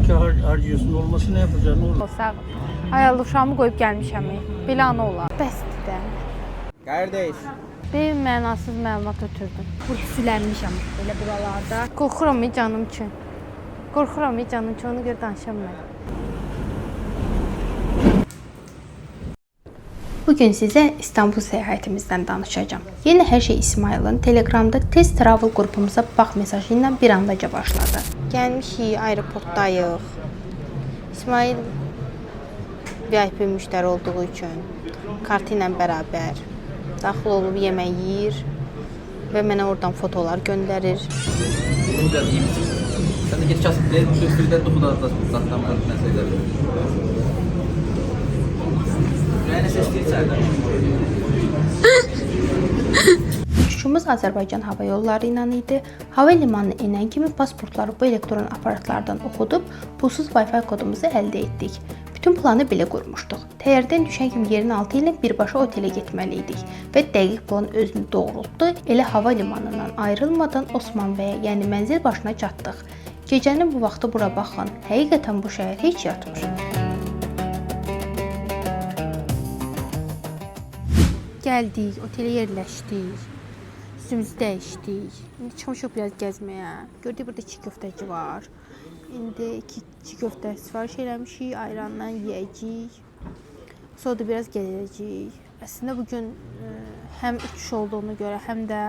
ki harcıyorsun, olması ne yapacaksın oğlum? Olsa ayaqlı uşağımı qoyub gəlmişəm. Belə ana olar. Bəsdir də. Qardaş. Bir mənasız məlumat ötürdüm. Sülənmişəm belə buralarda. Qorxuram canım üçün. Qorxuram canım üçün, ona görə danışam mən. Bugün sizə İstanbul səyahətimizdən danışacağım. Yenə hər şey İsmailin Telegramda Tez Travel qrupumuza bax mesajı ilə bir andaca başladı. Gəlmişik, aeroportdayıq. İsmail VIP müştəri olduğu üçün kartı ilə bərabər daxil olub yemək yeyir və mənə oradan fotolar göndərir. Bunu da yiyeyim. Sen de geç kasıp bir de dokuda zaten meseleler. Yani ses değil zaten. Uçuşumuz Azərbaycan Hava Yolları ilə idi. Hava limanına enən kimi pasportları bu elektron aparatlardan oxudub pulsuz Wi-Fi kodumuzu əldə etdik. Bütün planı belə qurmuşduq. Təyyarədən düşən kimi yerin altı ilə birbaşa otelə getməli idik və dəqiq plan özünü doğrultdu. Elə hava limanından ayrılmadan Osman bəyə, yəni mənzil başına çatdıq. Gecənin bu vaxtı bura baxın. Həqiqətən bu şəhər heç yatmır. Gəldik, otelə yerləşdik. Üstümüzü dəyişdik. İndi çıxmışıq biraz gəzməyə. Gördük burada çiğ köftəci var. İndi çiğ köftə sifariş eləmişik, ayranla yeyəcəyik. Sonra da biraz gəzəcəyik. Əslində bugün həm uçuş olduğuna görə, həm də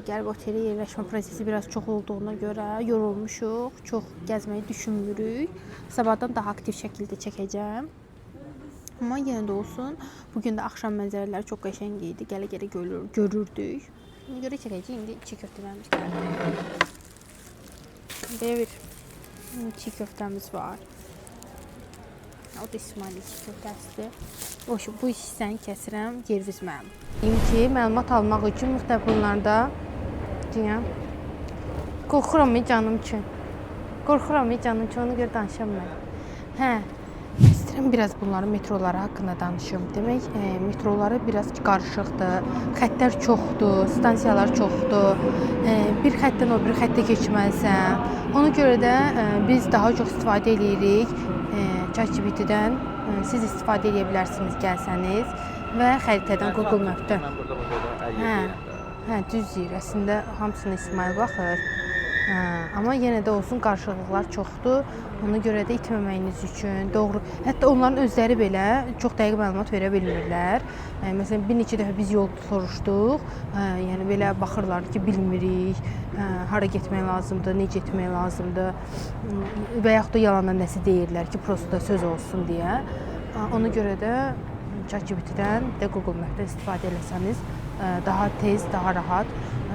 gəlib otelə yerləşmə prosesi biraz çox olduğuna görə yorulmuşuq. Çox gəzməyi düşünmürük. Sabahdan daha aktiv şəkildə çəkəcəm. Amma yenə də olsun, bugün də axşam mənzərələri çox qəşəng idi. Gələ-gələ görürdük. İndi görə çəkəcəyik. İndi çiğ köftələrimiz gəldi. Belə bir çiğ köftəmiz var. O da İsmailin çiğ köftəsidir. Bu hissəni kəsirəm, yerviz mənim. Deyim ki, məlumat almaq üçün müxtəlif bunlarda deyəm. Qorxuram canım üçün. Qorxuram canım üçün, ona görə danışam mən. İstəyirəm biraz bunların metroları haqqında danışım. Demək, metroları biraz qarışıqdır, xəttlər çoxdur, stansiyalar çoxdur. Bir xəttdən o bir xəttə keçməlisən. Ona görə də biz daha çox istifadə edirik ChatGPT-dən. Siz istifadə edə bilərsiniz gəlsəniz və xəritədən Google Map-dən. Düz deyir. Əslində hamısına İsmail baxır. Amma yenə də olsun qarşılıqlar çoxdur. Ona görə də itməməyiniz üçün doğru. Hətta onların özləri belə çox dəqiq məlumat verə bilmirlər. Məsələn, bir neçə dəfə biz yol soruşduq. Yəni belə baxırlar ki, bilmirik, hara getmək lazımdır, necə etmək lazımdır. Və yaxud da yalandan nəsə deyirlər ki, prosta söz olsun deyə. Ona görə də ChatGPT-dən də Google Map-dən istifadə etsəniz daha tez, daha rahat,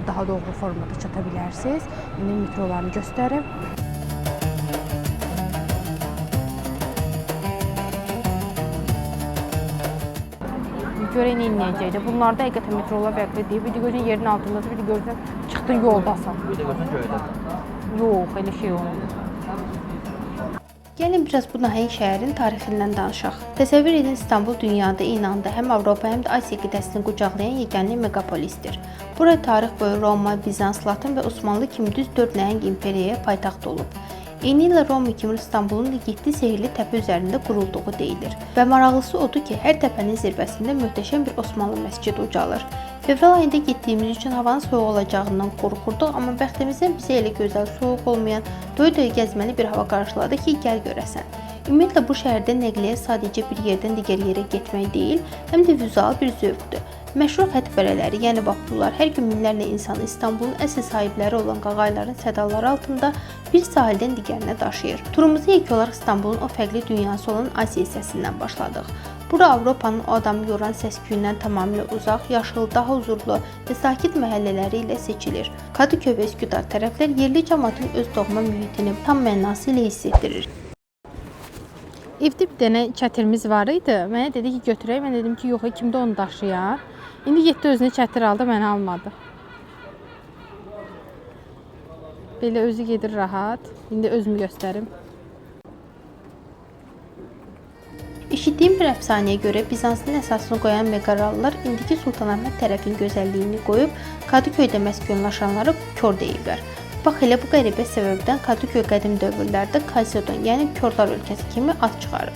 daha doğru formada çata bilərsiniz. İndi mikrolarını göstərim. Görək nə edəcəkdir. Bunlarda həqiqətən metrolar fərqlidir. Bir də görürsən yerin altındasın, bir də görürsən çıxdın yoldasan. Bir de görsen köyde. Yox, elə şey olmur. Gəlin biraz bu nəhəng şəhərin tarixindən danışaq. Təsəvvür edin, İstanbul dünyada eyni anda həm Avropa, həm də Asiya qitəsini qucaqlayan yeganə megapolisdir. Bura tarix boyu Roma, Bizans, Latın və Osmanlı kimi düz 4 nəhəng imperiyaya paytaxt olub. Eyni ilə Roma kimi İstanbulun 7 sehirli təpə üzərində qurulduğu deyilir. Və maraqlısı odur ki, hər təpənin zirvəsində möhtəşəm bir Osmanlı məscidi ucalır. Fevral ayında getdiyimiz üçün havanın soyuq olacağından qorxurduq, amma bəxtimizdən bizə elə gözəl, soyuq olmayan, doy-doy gəzməli bir hava qarşıladı ki, gəl görəsən. Ümumiyyətlə bu şəhərdə nəqliyyat sadəcə bir yerdən digər yerə getmək deyil, həm də vizual bir zövqdür. Məşhur xətt bərələri, yəni vapurlar hər gün minlərlə insanı İstanbulun əsl sahibləri olan qağayların sədaları altında bir sahildən digərinə daşıyır. Turumuzu ilk olaraq İstanbulun o fərqli dünyası olan Asiya hissəsindən başladıq. Bura Avropanın o adamı yoran səs-küyündən tamamilə uzaq, yaşıl, daha huzurlu və sakit məhəllələri ilə seçilir. Kadıköy və Üsküdar tərəflər yerli cəmaatın öz doğma mühitini tam mənası ilə hiss etdirir. Evdə bir dənə çətirimiz var idi. Mənə dedi ki, götürək. Mən dedim ki, yox, kimdə onu daşıyar. İndi getdi özünə çətir aldı, məni almadı. Belə özü gedir rahat. İndi özümü göstərim. Eşitdiyim bir əfsanəyə görə Bizansın əsasını qoyan meqaralılar indiki Sultanahmet tərəfin gözəlliyini qoyub Kadıköydə məskunlaşanları kör deyiblər. Bax elə bu qəribə səbəbdən Kadıköy qədim dövrlərdə Kalsedon, yəni Körlər ölkəsi kimi ad çıxarıb.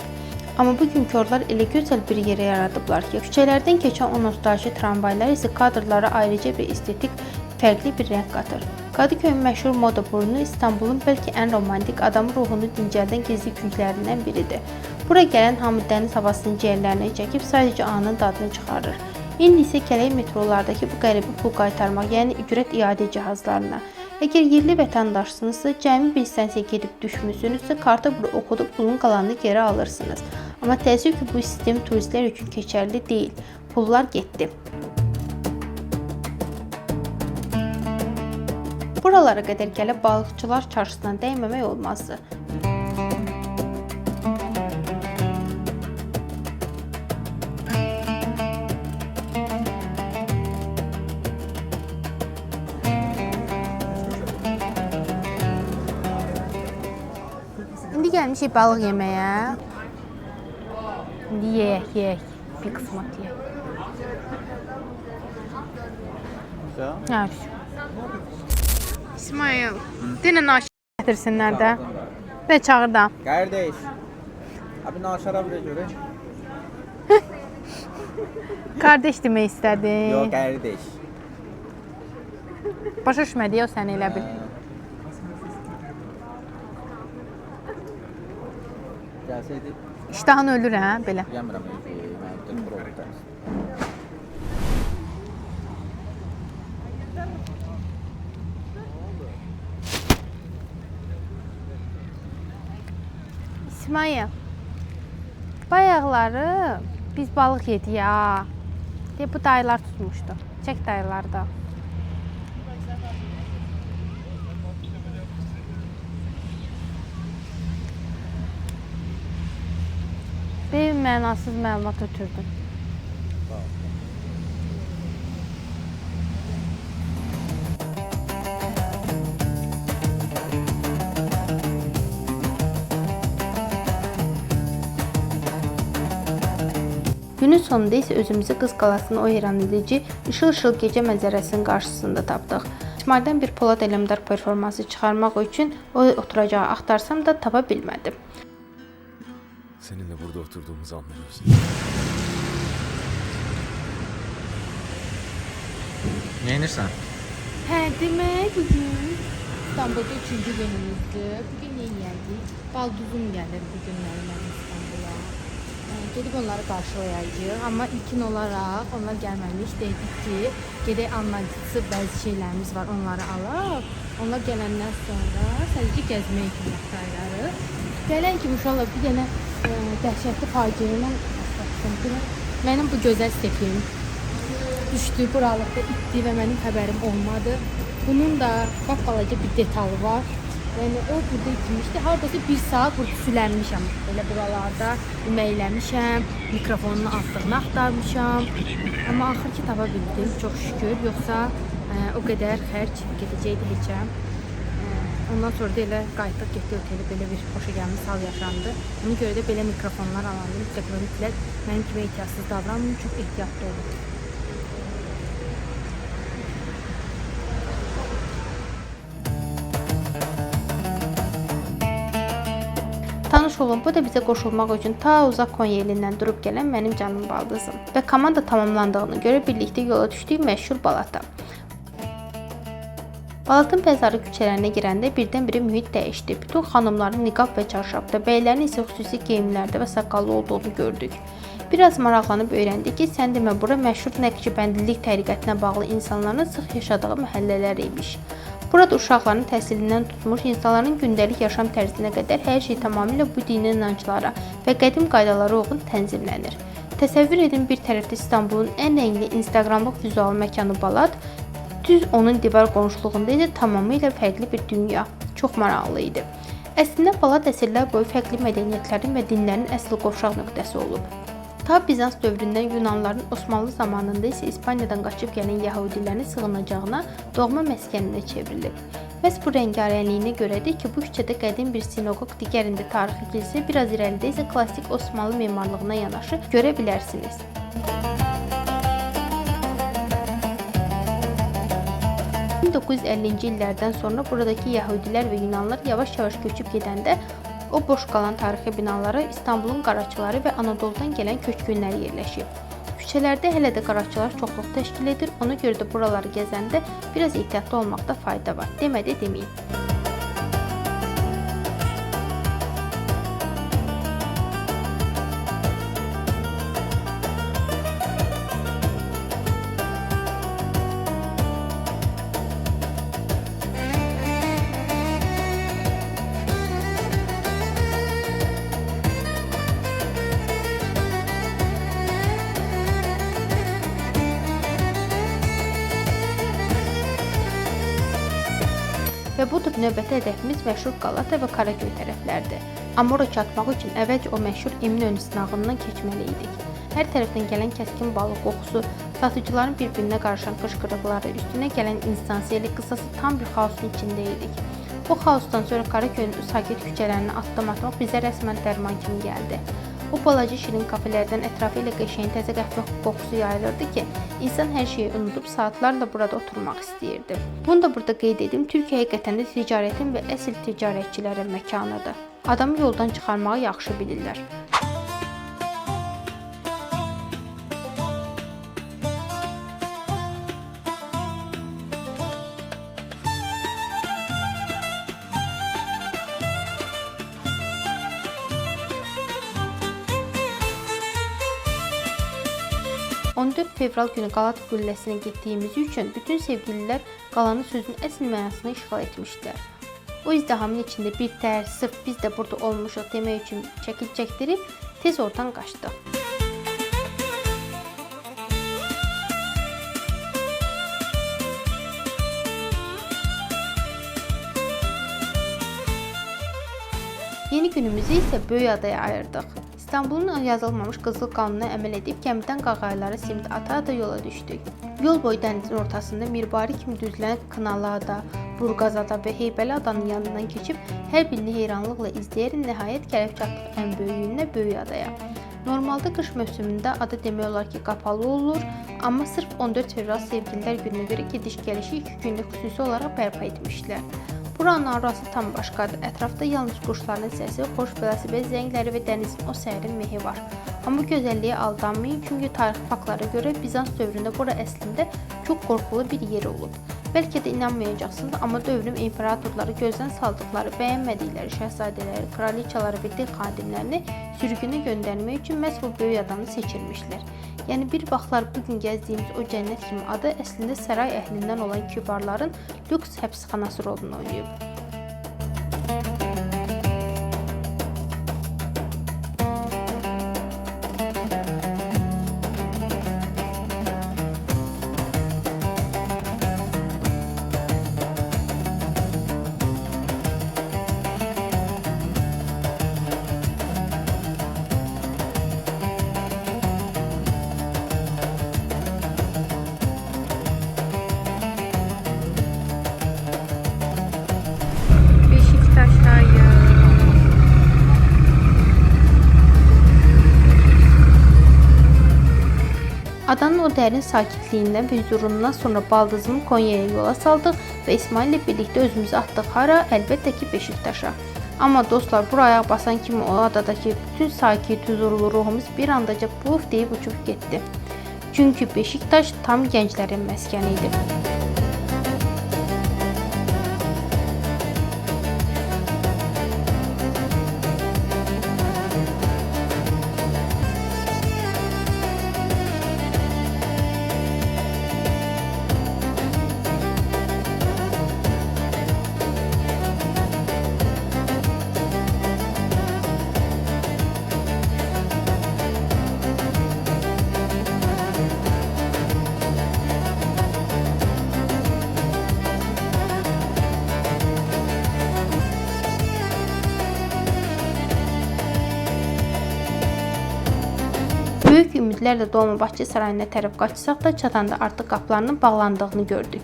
Amma bu gün körlər elə gözəl bir yerə yaradıblar ki, küçələrdən keçən o nostalji tramvaylar isə kadrlara ayrıca bir estetik, fərqli bir rəng qatır. Kadıköyün məşhur moda burnu İstanbulun bəlkə ən romantik, adamın ruhunu dincəldən gizli künclərindən biridir. Bura gələn hamı dəniz havasını ciyərlərinə çəkib sadəcə anın dadını çıxarır. İndi isə gələk metrolardakı bu qəribə pul qaytarmaq, yəni ücret iade cihazlarına. Əgər yerli vətəndaşsınızsa, cəmi bir stansiya gedib düşmüsünüzsə, kartı bura oxudub pulun qalanını geri alırsınız. Amma təəssüf ki, bu sistem turistlər üçün keçərli deyil. Pullar getdi. Buralara qədər gəlib balıqçılar çarşısına dəyməmək olmazdı. İndi gəlmişik balıq yeməyə. İndi yeyək. Bir qısmat yeyək. Güzel. İsmail, denə naşır gətirsinlər də. Və çağırdım. Kardeş. Abi naşara buraya göre. Kardeş demək istədin. Yok kardeş. Başa düşmədi o səni elə bil. Gelseydi İştahın ölür hə, belə. yemrem. Ben de İsmail, bayaqları biz balıq yedik ya. Bu dayılar tutmuşdu. Çək dayılarda. Bir mənasız məlumat ötürdüm. Günün sonunda isə özümüzü Qız Qalasının o heyrandedici, ışıl-ışıl gecə mənzərəsinin qarşısında tapdıq. İsmaildən bir Polad Ələmdar performansı çıxarmaq üçün o oturacağı axtarsam da tapa bilmədim. Seninle burada oturduğumuzu anlıyoruz. Neyinirsən? Hə, demək bugün İstanbulda 3-cü günümüzdür. Bugün nə yeyəcəyik? Balduzum gəlir bu günləri mənim İstanbula. Gedib onları qarşılayacağıq. Amma ilkin olaraq onlar gəlməmiş dedik ki, gedək anlayıcısı bəzi şeylərimiz var, onları alaq. Onlar gələndən sonra sadəcə gəzmək üçün axtarırıq. Gələn kimi uşaqlar bir dənə dəhşətli faciə ilə rastlaşdım. Mənim bu gözəl stepim düşdü, buralıqda itdi və mənim xəbərim olmadı. Bunun da balaca bir detalı var. Yəni o burada itmişdi. Hardasa 1 saat burada sülənmişəm. Belə buralarda üməkləmişəm, mikrofonun altlığını axtarmışam. Amma axır ki tapa bildim, çox şükür. Yoxsa o qədər xərc gedəcəkdi heçə. Ondan sonra da elə qayıtdıq, getdi otelə, belə bir xoşagəlməz hal yaşandı. Ona görə də belə mikrofonlar alandı. Mütləq mənim kimi ehtiyatsız davranmayın, çox ehtiyatlı olun. Tanış olun, bu da bizə qoşulmaq üçün ta uzaq Konya elindən durub gələn mənim canım baldızım. Və komanda tamamlandığını görə birlikdə yola düşdük məşhur Balata. Balatın bəzarı küçələrinə girəndə birdən-birə mühit dəyişdi. Bütün xanımların niqab və çarşafda, bəylərin isə xüsusi geyimlərdə və saqqallı olduğunu gördük. Biraz maraqlanıb öyrəndik ki, sən demə bura məşhur Nəqşibəndilik təriqətinə bağlı insanların sıx yaşadığı məhəllələr imiş. Burada uşaqların təhsilindən tutmuş, insanların gündəlik yaşam tərzinə qədər hər şey tamamilə bu dini inanclara və qədim qaydalara uyğun tənzimlənir. Təsəvvür edin, bir tərəfdə İstanbulun ən rəngli Instagramlıq vizual məkanı Balat, düz onun divar qonşuluğunda isə tamamilə fərqli bir dünya. Çox maraqlı idi. Əslində Balat əsrlər boyu fərqli mədəniyyətlərin və dinlərin əsl qovşaq nöqtəsi olub. Ta Bizans dövründən Yunanların Osmanlı zamanında isə İspaniyadan qaçıb gələn yəhudilərin sığınacağına, doğma məskəninə çevrilib. Məhz bu rəngarəngliyinə görədir ki, bu küçədə qədim bir sinagog, digərində tarixi kilsə, biraz irəlidə isə klassik Osmanlı memarlığına yanaşı görə bilərsiniz. 1950-ci illərdən sonra buradakı Yəhudilər və Yunanlar yavaş-yavaş köçüb gedəndə o boş qalan tarixi binalara İstanbulun qaraçıları və Anadoludan gələn köçkünlər yerləşib. Küçələrdə hələ də qaraçılar çoxluq təşkil edir, ona görə də buraları gəzəndə biraz ehtiyatlı olmaqda fayda var. Demədi deməyim. Və budur növbəti hədəfimiz məşhur Qalata və Karaköy tərəflərdir. Amma ora çatmaq üçün əvvəlcə o məşhur Eminönü sınağından keçməli idik. Hər tərəfdən gələn kəskin balıq qoxusu, satıcıların bir-birinə qarışan qışqırıqları, üstünə gələn insan seli, qısası tam bir xaosun içində idik. Bu xaosdan sonra Karaköyün sakit küçələrini addım atmaq bizə rəsmən dərman kimi gəldi. O balaca şirin kafelərdən ətrafı ilə qəşəng təzə qəhvə qoxusu yayılırdı ki, insan hər şeyi unudub saatlarla burada oturmaq istəyirdi. Bunu da burada qeyd edim, Türkiyə həqiqətən də ticarətin və əsl ticarətçilərin məkanıdır. Adamı yoldan çıxarmağı yaxşı bilirlər. Fevral günü Qalata qülləsinə getdiyimiz üçün bütün sevgililər qalanın sözün əsl mənasını işğal etmişdilər. O izdihamın içində bir təhər sırf biz də burada olmuşuq demək üçün çəkil çəkdirib tez oradan qaçdıq. Yeni günümüzü isə Böyük adaya ayırdıq. İstanbulun yazılmamış qızıl qanununa əməl edib gəmidən qağayılara simit ata-ata yola düşdük. Yol boyu dənizin ortasında mirvari kimi düzlənən Kınalı ada, Burqaz ada və Heybəli adanın yanından keçib hər birini heyranlıqla izləyərək nəhayət gəlib çatdıq ən böyüyünə Böyük adaya. Normalda qış mövsümündə ada demək olar ki qapalı olur, amma sırf 14 fevral sevgililər gününə görə gediş-gəlişi 2 günlük xüsusi olaraq bərpa etmişlər. Buranın arası tam başqadır. Ətrafda yalnız quşların səsi, xoş velosiped zəngləri və dənizin o sərin mehi var. Amma gözəlliyə aldanmayın, çünki tarixi faktlara görə Bizans dövründə bura əslində çox qorxulu bir yer olub. Bəlkə də inanmayacaqsınız, amma dövrün imperatorları gözdən saldıqları, bəyənmədikləri şəhzadələri, kraliçaları və dil xadimlərini sürgünə göndərmək üçün məhz bu böyük adamı seçilmişlər. Yəni bir vaxtlar bugün gəzdiyimiz o cənnət kimi ada əslində saray əhlindən olan kübarların lüks həbsxanası rolunu oynayıb. Adanın o dərin sakitliyindən və hüzurundan sonra baldızımı Konya'ya yola saldıq və İsmail ilə birlikdə özümüzü atdıq hara? Əlbəttə ki Beşiktaşa. Amma dostlar, buraya basan kimi o adadakı bütün sakit, huzurlu ruhumuz bir andaca puf deyib uçub getdi. Çünki Beşiktaş tam gənclərin məskəni idi. Böyük ümidlərlə Dolmabahçe sarayına tərəf qaçsaq da çatanda artıq qapılarının bağlandığını gördük.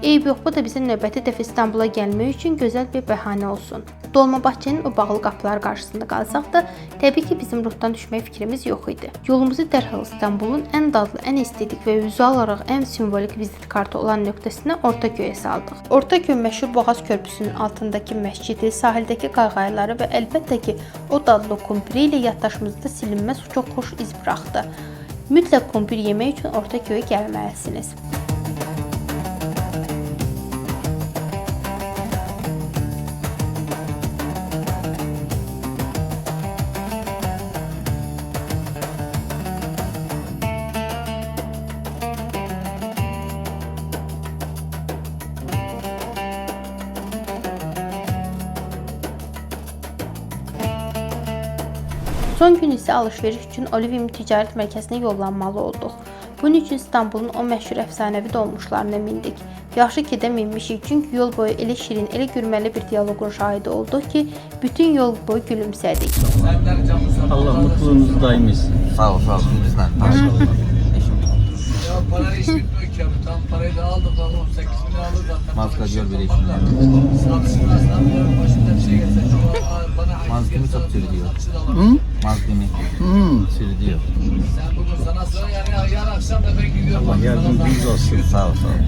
Eyb yox, bu da bizə növbəti dəfə İstanbula gəlmək üçün gözəl bir bəhanə olsun. Dolmabahçenin o bağlı qapıları qarşısında qalsaq da, təbii ki bizim ruhdan düşmək fikrimiz yox idi. Yolumuzu dərhal İstanbulun ən dadlı, ən estetik və vizual olaraq ən simvolik vizit kartı olan nöqtəsinə Ortaköy'ə saldıq. Ortaköy məşhur Boğaz körpüsünün altındakı məscidi, sahildəki qayğayları və əlbəttə ki, o dadlı kumpiri ilə yaddaşımızda silinməz çox xoş iz buraxdı. Mütləq kumpir yemək üçün Ortaköy'ə gəlməlisiniz. Son gün isə alış-veriş üçün Olivium ticarət mərkəzinə yollanmalı olduq. Bunun üçün İstanbulun o məşhur əfsanəvi dolmuşlarına mindik. Yaxşı ki də minmişik, çünki yol boyu elə şirin, elə gülməli bir diyaloqun şahidi olduq ki, bütün yol boyu gülümsədik. Allah mutluluğunuzu daim etsin. Sağ ol, sağ ol. Bizden. Ya para iş bitmiyor ki abi. Tam parayı da aldık. 18'ini aldık zaten. Mazga diyor bir işim var. Satışın aslında başında bir şey gelse bana Mazgimi çok sürüyor. Mazgimi sürüyor. sen bugün sana sıra yarın akşam da ben gidiyorum. Allah yardımcınız olsun. Sağ ol, sağ ol.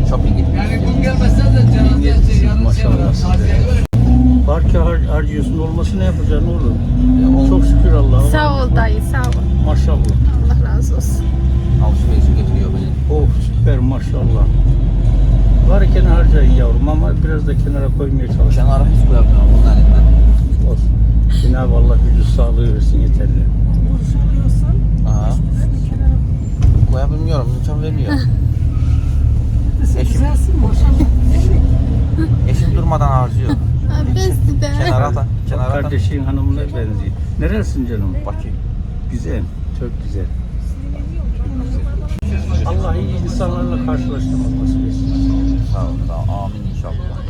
Shopping gittim. Yani gün gelmezsen de cenazeye yarın şey var. Maşallah size. Taziye göre. Var ki harcıyorsun olması ne yapacaksın oğlum? Çok şükür Allah'a. Sağ ol dayı, sağ ol. Maşallah. Allah razı olsun. Alışverişe götürüyor beni. Oh süper maşallah. Varken harcayın yavrum ama biraz da kenara koymaya çalışın. Kenara hiç koyamıyorum bunun elinden. Olsun. Cenab-ı Allah gücü sağlığı versin yeterli. Aha. Koyabilmiyorum, imkan vermiyor. Eşim durmadan harcıyor. Besti de. Kenara atan, kenara atan. Kardeşin hanımına benziyor. Nerelisin canım? Bakı. Güzel. Çok güzel. Allah iyi insanlarla karşılaştırmak nasip etsin. Sağ ol, sağ ol. Amin inşallah.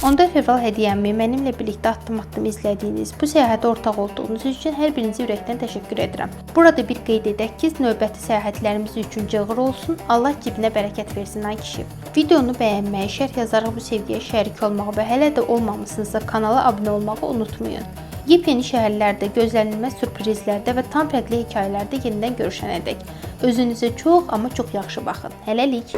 14 fevral hədiyəmi mənimlə birlikdə addım-addım izlədiyiniz, bu səyahətə ortaq olduğunuz üçün hər birinizə ürəkdən təşəkkür edirəm. Burada bir qeyd edək ki, növbəti səyahətlərimiz üçün cığır olsun, Allah cibinə bərəkət versin ay kişi. Videonu bəyənməyi, şərh yazaraq bu sevgiyə şərik olmağı və hələ də olmamısınızsa kanala abunə olmağı unutmayın. Yepyeni şəhərlərdə, gözlənilməz sürprizlərdə və tam fərqli hekayələrdə yenidən görüşənədək. Özünüzə çox, amma çox yaxşı baxın. Hələlik.